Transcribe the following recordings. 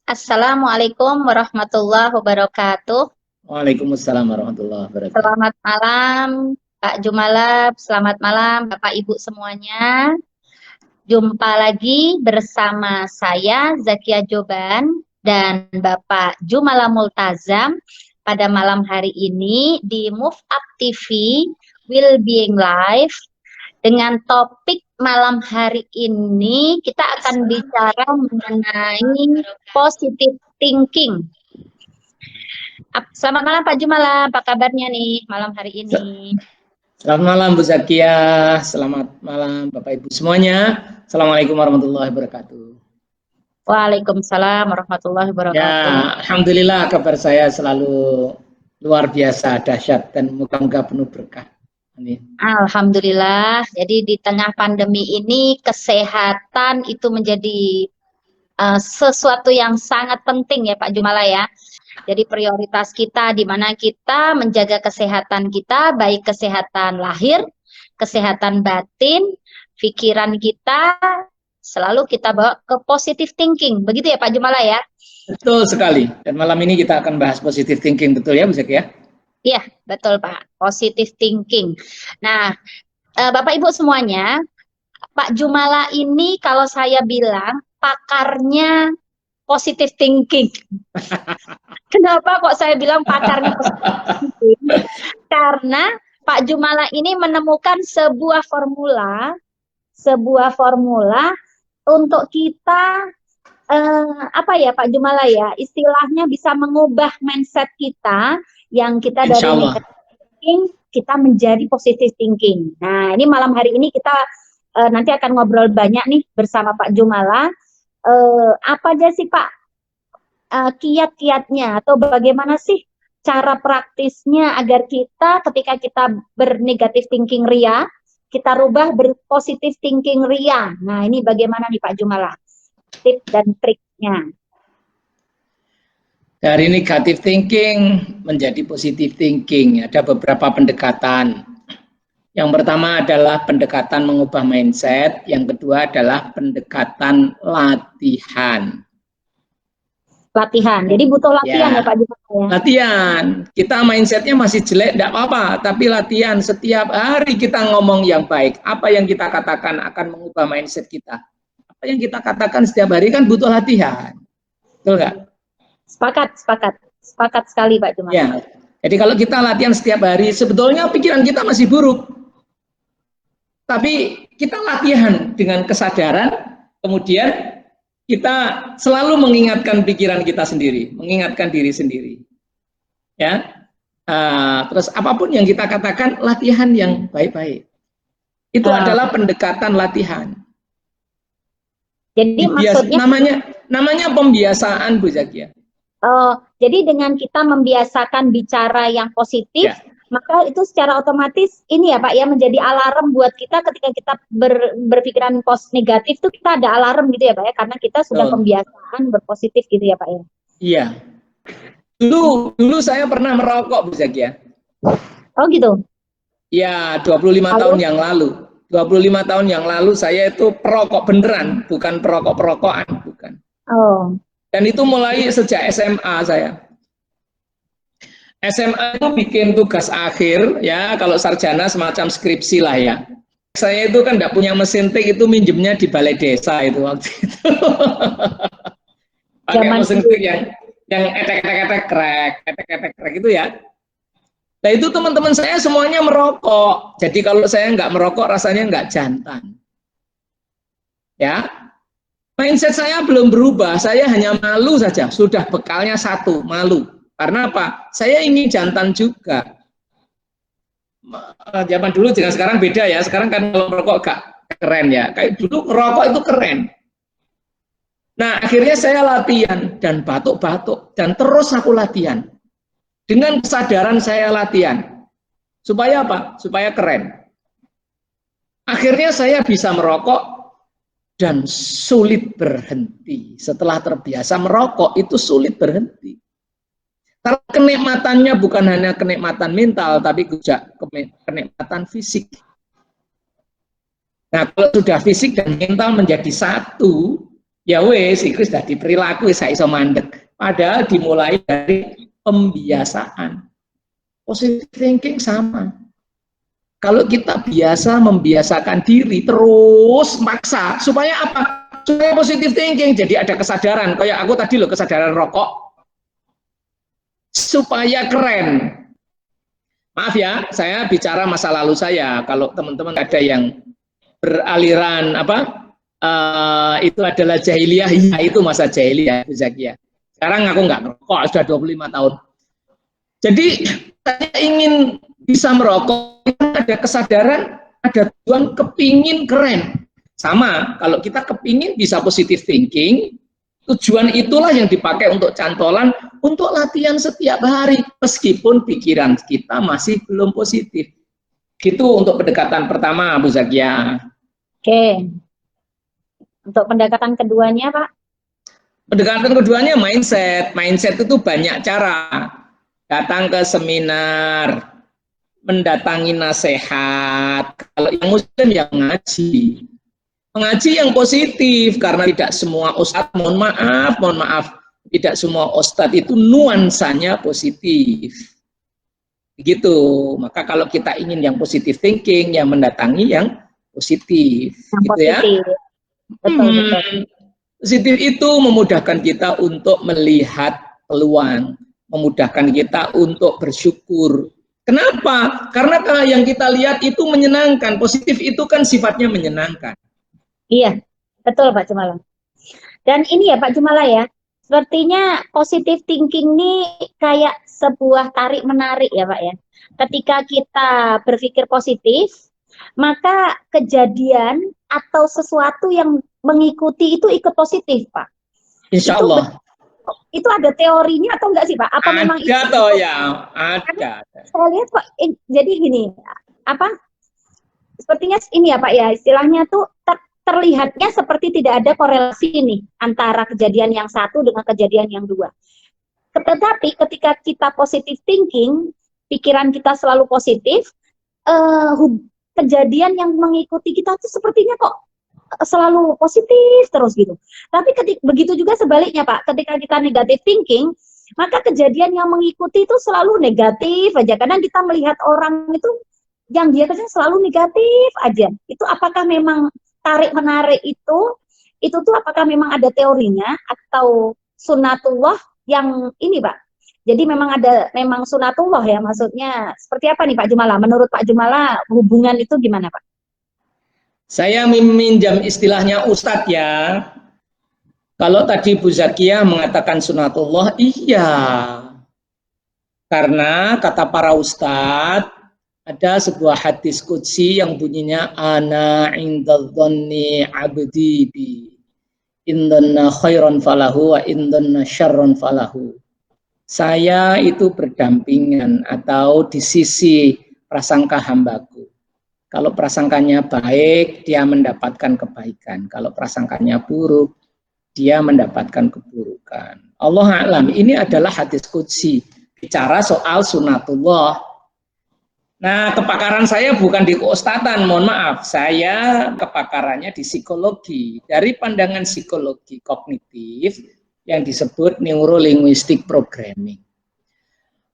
Assalamualaikum warahmatullahi wabarakatuh. Waalaikumsalam warahmatullahi wabarakatuh. Selamat malam, Pak Jumalab. Selamat malam, Bapak Ibu semuanya. Jumpa lagi bersama saya, Zakia Joban, dan Bapak Jumala Multazam pada malam hari ini di Move Up TV Will Being Live. Dengan topik malam hari ini, kita akan bicara mengenai positive thinking. Selamat malam Pak Jumala, apa kabarnya nih malam hari ini? Selamat malam Bu Zakia, selamat malam Bapak Ibu semuanya. Assalamualaikum warahmatullahi wabarakatuh. Waalaikumsalam warahmatullahi wabarakatuh. Ya, alhamdulillah kabar saya selalu luar biasa, dahsyat dan moga-moga penuh berkah. Amin. Alhamdulillah. Jadi di tengah pandemi ini kesehatan itu menjadi sesuatu yang sangat penting ya Pak Jumala ya. Jadi prioritas kita di mana kita menjaga kesehatan kita, baik kesehatan lahir, kesehatan batin, pikiran kita, selalu kita bawa ke positive thinking. Begitu ya Pak Jumala ya? Betul sekali. Dan malam ini kita akan bahas positive thinking, betul ya Bu Zakia? Iya, betul Pak. Positive thinking. Nah, Bapak Ibu semuanya, Pak Jumala ini kalau saya bilang pakarnya positive thinking. Kenapa kok saya bilang pakarnya positive thinking? Karena Pak Jumala ini menemukan sebuah formula untuk kita apa ya Pak Jumala ya, istilahnya bisa mengubah mindset kita yang kita dari negative thinking kita menjadi positive thinking. Nah, ini malam hari ini kita nanti akan ngobrol banyak nih bersama Pak Jumala. Apa aja sih Pak kiat-kiatnya atau bagaimana sih cara praktisnya agar kita ketika kita bernegatif thinking ria, kita rubah berpositif thinking ria. Nah, ini bagaimana nih Pak Jumala? Tips dan triknya. Dari negative thinking menjadi positive thinking, ada beberapa pendekatan. Yang pertama adalah pendekatan mengubah mindset, yang kedua adalah pendekatan latihan. Latihan, jadi butuh latihan ya Pak Jumala. Latihan, kita mindsetnya masih jelek, tidak apa-apa, tapi latihan setiap hari kita ngomong yang baik. Apa yang kita katakan akan mengubah mindset kita. Apa yang kita katakan setiap hari kan butuh latihan, betul nggak? Sepakat sekali Pak Jumala. Ya, jadi kalau kita latihan setiap hari, sebetulnya pikiran kita masih buruk, tapi kita latihan dengan kesadaran, kemudian kita selalu mengingatkan pikiran kita sendiri, mengingatkan diri sendiri. Ya, terus apapun yang kita katakan, latihan yang baik-baik. Itu adalah pendekatan latihan. Jadi maksudnya namanya pembiasaan Bu Zakia. Jadi dengan kita membiasakan bicara yang positif, maka itu secara otomatis ini ya Pak ya menjadi alarm buat kita ketika kita berpikiran negatif tuh kita ada alarm gitu ya Pak ya, karena kita sudah pembiasaan berpositif gitu ya Pak ya. Iya. Dulu saya pernah merokok Bu Zakia. Oh gitu. Ya, 25 tahun yang lalu. 25 tahun yang lalu saya itu perokok beneran, bukan perokok-perokokan, bukan. Oh. Dan itu mulai sejak SMA saya. SMA itu bikin tugas akhir, ya kalau sarjana semacam skripsi lah ya. Saya itu kan tidak punya mesin tik, itu minjemnya di balai desa itu waktu itu. Pakai mesin tik yang etek-etek krek itu ya. Nah itu teman-teman saya semuanya merokok. Jadi kalau saya nggak merokok rasanya nggak jantan. Ya. Mindset saya belum berubah, saya hanya malu saja, sudah bekalnya satu, malu. Karena apa? Saya ingin jantan juga. Zaman dulu dengan sekarang beda ya, sekarang kan kalau merokok gak keren ya. Kayak dulu merokok itu keren. Nah akhirnya saya latihan, dan batuk-batuk, dan terus aku latihan. Dengan kesadaran saya latihan. Supaya apa? Supaya keren. Akhirnya saya bisa merokok, dan sulit berhenti. Setelah terbiasa merokok, itu sulit berhenti. Karena kenikmatannya bukan hanya kenikmatan mental, tapi juga kenikmatan fisik. Nah, kalau sudah fisik dan mental menjadi satu, Ya wes, iku sudah diperilaku saya iso mandek. Padahal dimulai dari pembiasaan. Positive thinking sama. Kalau kita biasa membiasakan diri terus maksa supaya apa? Supaya positive thinking. Jadi ada kesadaran. Kayak aku tadi loh, kesadaran rokok. Supaya keren. Maaf ya, saya bicara masa lalu saya. Kalau teman-teman ada yang beraliran apa? Itu adalah jahiliyah, ya itu masa jahiliyah, Bu Zakia. Sekarang aku nggak merokok, sudah 25 tahun. Jadi saya ingin bisa merokok, ada kesadaran, ada tujuan kepingin keren. Sama, kalau kita kepingin bisa positive thinking, tujuan itulah yang dipakai untuk cantolan, untuk latihan setiap hari, meskipun pikiran kita masih belum positif. Gitu untuk pendekatan pertama, Bu Zakia. Oke. Untuk pendekatan keduanya, Pak? Pendekatan keduanya mindset. Mindset itu banyak cara. Datang ke seminar, mendatangi nasihat. Kalau yang muslim yang ngaji. Mengaji yang positif, karena tidak semua ustadz, mohon maaf, tidak semua ustadz itu nuansanya positif. Begitu. Maka kalau kita ingin yang positive thinking, yang mendatangi yang positif. Yang gitu positif. Ya. Betul. Positif itu memudahkan kita untuk melihat peluang, memudahkan kita untuk bersyukur. Kenapa? Karena yang kita lihat itu menyenangkan. Positif itu kan sifatnya menyenangkan. Iya, betul Pak Jumala. Dan ini ya Pak Jumala ya, sepertinya positive thinking ini kayak sebuah tarik-menarik ya Pak ya. Ketika kita berpikir positif, maka kejadian atau sesuatu yang mengikuti itu ikut positif Pak. Insya Allah. Itu ada teorinya atau enggak sih Pak? Apa ada memang itu? Toh ya, ada. Saya lihat Pak, jadi gini, apa? Sepertinya ini ya Pak ya, istilahnya tuh terlihatnya seperti tidak ada korelasi nih antara kejadian yang satu dengan kejadian yang dua. Tetapi ketika kita positive thinking, pikiran kita selalu positif, kejadian yang mengikuti kita tuh sepertinya kok selalu positif terus gitu. Tapi begitu juga sebaliknya Pak, ketika kita negative thinking, maka kejadian yang mengikuti itu selalu negatif aja. Kadang kita melihat orang itu yang dia kerja selalu negatif aja. Itu apakah memang tarik-menarik itu tuh apakah memang ada teorinya atau sunatullah yang ini Pak? Jadi memang sunatullah ya, maksudnya seperti apa nih Pak Jumala? Menurut Pak Jumala hubungan itu gimana Pak? Saya meminjam istilahnya Ustadz ya. Kalau tadi Bu Zakia mengatakan sunatullah, iya. Karena kata para ustadz, ada sebuah hadis qudsi yang bunyinya ana indadhanni abdi bi indanna khairan falahu wa indanna syarran falahu. Saya itu berdampingan atau di sisi prasangka hambaku. Kalau prasangkanya baik, dia mendapatkan kebaikan. Kalau prasangkanya buruk, dia mendapatkan keburukan. Allah a'lam, ini adalah hadis qudsi bicara soal sunatullah. Nah, kepakaran saya bukan di keustatan, mohon maaf. Saya kepakarannya di psikologi. Dari pandangan psikologi kognitif yang disebut neurolinguistic programming.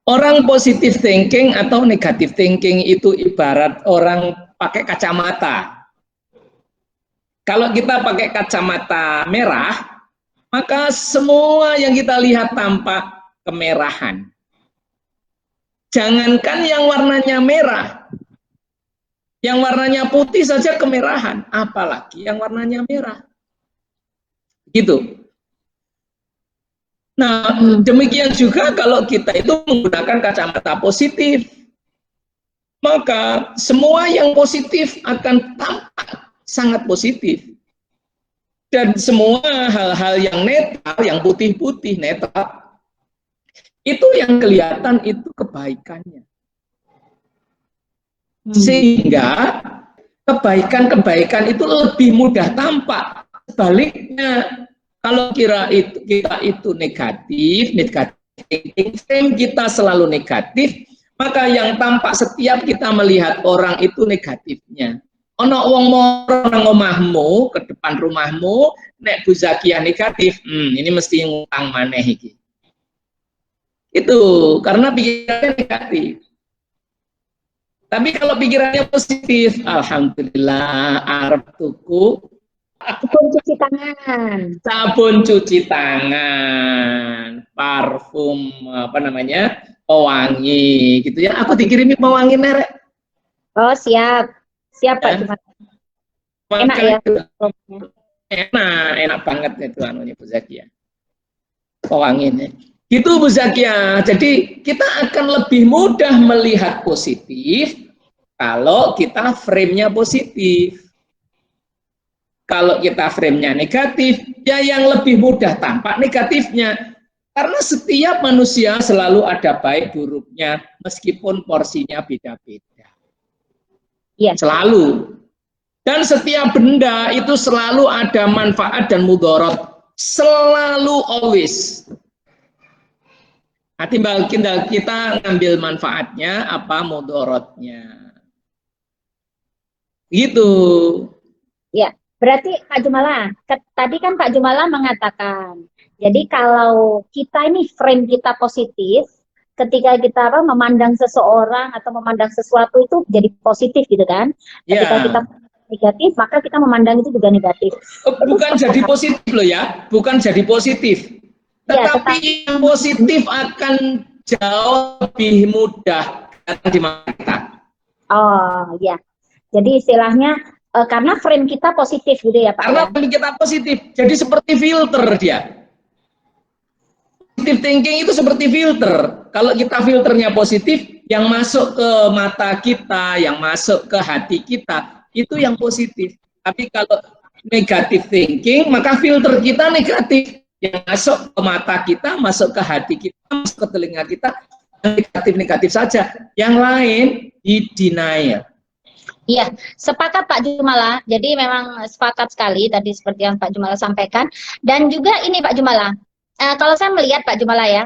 Orang positive thinking atau negative thinking itu ibarat orang pakai kacamata. Kalau kita pakai kacamata merah, maka semua yang kita lihat tampak kemerahan. Jangankan yang warnanya merah, yang warnanya putih saja kemerahan, apalagi yang warnanya merah. Gitu. Nah, demikian juga kalau kita itu menggunakan kacamata positif, maka semua yang positif akan tampak sangat positif. Dan semua hal-hal yang netral, yang putih-putih netral, itu yang kelihatan itu kebaikannya. Sehingga kebaikan-kebaikan itu lebih mudah tampak. Sebaliknya, kalau kita itu negatif, frame kita selalu negatif, maka yang tampak setiap kita melihat orang itu negatifnya. Ono wong moro nang omahmu, ke depan rumahmu, nek Bu Zakiah negatif, ini mesti ngutang maneh iki. Itu karena pikirannya negatif. Tapi kalau pikirannya positif, alhamdulillah, arep tuku Sabun cuci tangan. sabun cuci tangan, parfum apa namanya? Pewangi gitu ya. Aku dikirimi pewangi merek. Oh, siap. Siap, Pak Ya. Jumat. Enak ya? Enak banget itu anunya Bu Zakiah. Pewanginya. Itu Bu Zakiah. Jadi kita akan lebih mudah melihat positif kalau kita frame-nya positif. Kalau kita frame-nya negatif, ya yang lebih mudah tampak negatifnya. Karena setiap manusia selalu ada baik buruknya, meskipun porsinya beda-beda. Iya. Selalu. Dan setiap benda itu selalu ada manfaat dan mudarat. Selalu, always. Nah, tinggal kita ngambil manfaatnya, apa mudaratnya. Gitu. Ya, berarti Pak Jumala, tadi kan Pak Jumala mengatakan, jadi kalau kita ini frame kita positif, ketika kita memandang seseorang atau memandang sesuatu itu jadi positif gitu kan. Ketika kita negatif, maka kita memandang itu juga negatif. Bukan jadi positif loh ya, bukan jadi positif. Tetapi yang positif akan jauh lebih mudah di mata. Oh ya, jadi istilahnya karena frame kita positif gitu ya Pak. Karena frame kita positif, jadi seperti filter dia. Positive thinking itu seperti filter. Kalau kita filternya positif, yang masuk ke mata kita, yang masuk ke hati kita, itu yang positif. Tapi kalau negative thinking, maka filter kita negatif. Yang masuk ke mata kita, masuk ke hati kita, masuk ke telinga kita, negatif-negatif saja. Yang lain di denial. Iya, sepakat Pak Jumala. Jadi memang sepakat sekali tadi seperti yang Pak Jumala sampaikan. Dan juga ini Pak Jumala, kalau saya melihat Pak Jumala ya,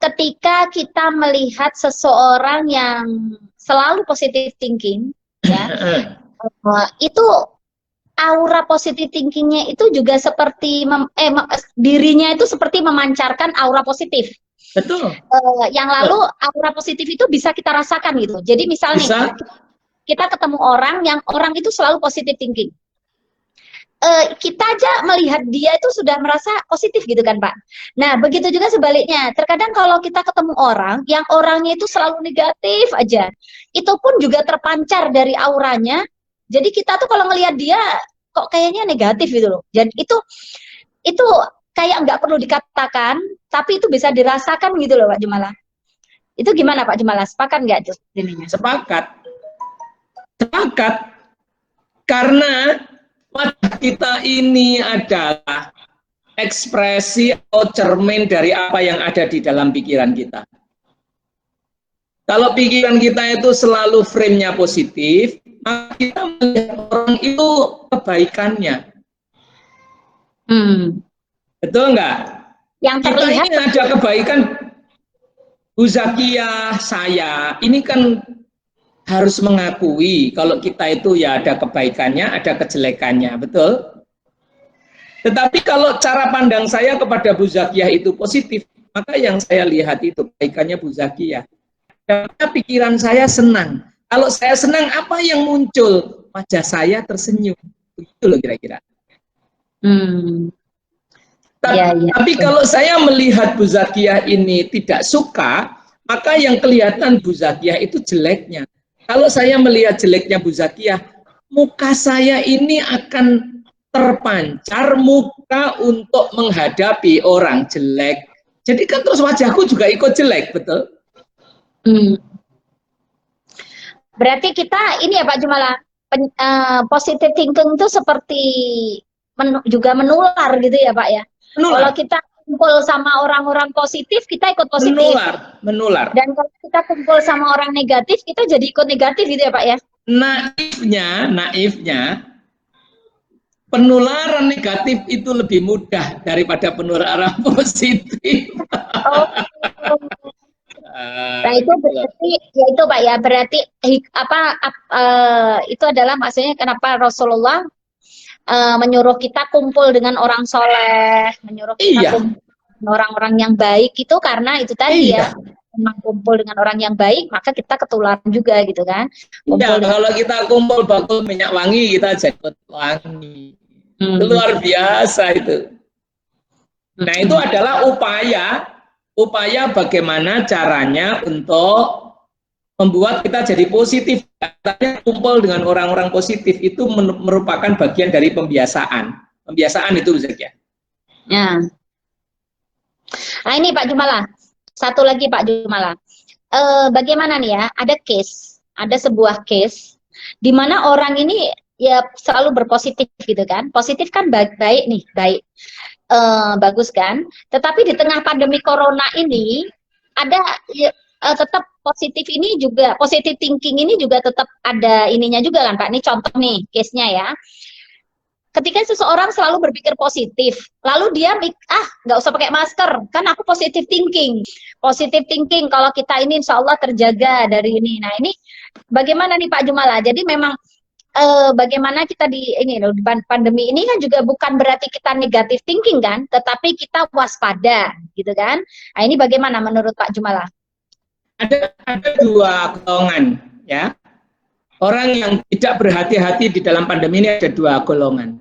ketika kita melihat seseorang yang selalu positive thinking, ya, itu aura positive thinkingnya itu juga seperti dirinya itu seperti memancarkan aura positif. Betul. Yang lalu aura positif itu bisa kita rasakan gitu. Jadi misalnya kita ketemu orang yang orang itu selalu positive thinking. Kita aja melihat dia itu sudah merasa positif gitu kan Pak. Nah begitu juga sebaliknya. Terkadang kalau kita ketemu orang yang orangnya itu selalu negatif aja, itu pun juga terpancar dari auranya. Jadi kita tuh kalau ngelihat dia kok kayaknya negatif gitu loh. Jadi itu kayak nggak perlu dikatakan, tapi itu bisa dirasakan gitu loh Pak Jumala. Itu gimana Pak Jumala? Sepakat nggak tuh? Sepakat. Sepakat. Karena wajah kita ini adalah ekspresi atau cermin dari apa yang ada di dalam pikiran kita. Kalau pikiran kita itu selalu frame-nya positif, maka kita melihat orang itu kebaikannya. Betul nggak? Yang terlihat kita ini ada kebaikan. Bu Zakiah, saya, ini kan harus mengakui kalau kita itu ya ada kebaikannya, ada kejelekannya, betul? Tetapi kalau cara pandang saya kepada Bu Zakiah itu positif, maka yang saya lihat itu kebaikannya Bu Zakiah. Karena pikiran saya senang. Kalau saya senang, apa yang muncul? Wajah saya tersenyum. Begitu loh kira-kira. Tapi kalau saya melihat Bu Zakiah ini tidak suka, maka yang kelihatan Bu Zakiah itu jeleknya. Kalau saya melihat jeleknya Bu Zakiah, muka saya ini akan terpancar muka untuk menghadapi orang jelek. Jadi kan terus wajahku juga ikut jelek, betul? Berarti kita ini ya Pak Jumala, positive thinking itu seperti juga menular gitu ya Pak ya. Kalau kita kumpul sama orang-orang positif, kita ikut positif. Menular. Dan kalau kita kumpul sama orang negatif, kita jadi ikut negatif gitu ya Pak ya. Naifnya, penularan negatif itu lebih mudah daripada penularan positif. Nah, itu berarti ya itu Pak ya, berarti itu adalah maksudnya kenapa Rasulullah menyuruh kita kumpul dengan orang soleh, menyuruh kita Iya, kumpul dengan orang-orang yang baik itu karena itu tadi ya, iya. memang kumpul dengan orang yang baik maka kita ketularan juga gitu kan, Iya, kumpul dengan kalau kita kumpul bakul minyak wangi, kita jadi wangi. Itu hmm, luar biasa itu. Nah, itu hmm, adalah upaya bagaimana caranya untuk membuat kita jadi positif. Katanya kumpul dengan orang-orang positif itu merupakan bagian dari pembiasaan. Pembiasaan itu Ustaz ya. ya. Nah ini Pak Jumala, satu lagi Pak Jumala. Bagaimana nih ya? Ada sebuah case di mana orang ini ya selalu berpositif gitu kan. Positif kan baik nih, baik. Bagus kan? Tetapi di tengah pandemi corona ini ada ya, tetap positif ini juga, positive thinking ini juga tetap ada ininya juga kan Pak. Ini contoh nih case-nya ya. Ketika seseorang selalu berpikir positif, lalu dia nggak usah pakai masker, kan aku positive thinking. Positive thinking kalau kita ini insya Allah terjaga dari ini. Nah ini bagaimana nih Pak Jumala? Jadi memang bagaimana kita di ini loh di pandemi ini kan juga bukan berarti kita negatif thinking kan, tetapi kita waspada gitu kan. Nah ini bagaimana menurut Pak Jumala? Ada dua golongan ya. Orang yang tidak berhati-hati di dalam pandemi ini ada dua golongan.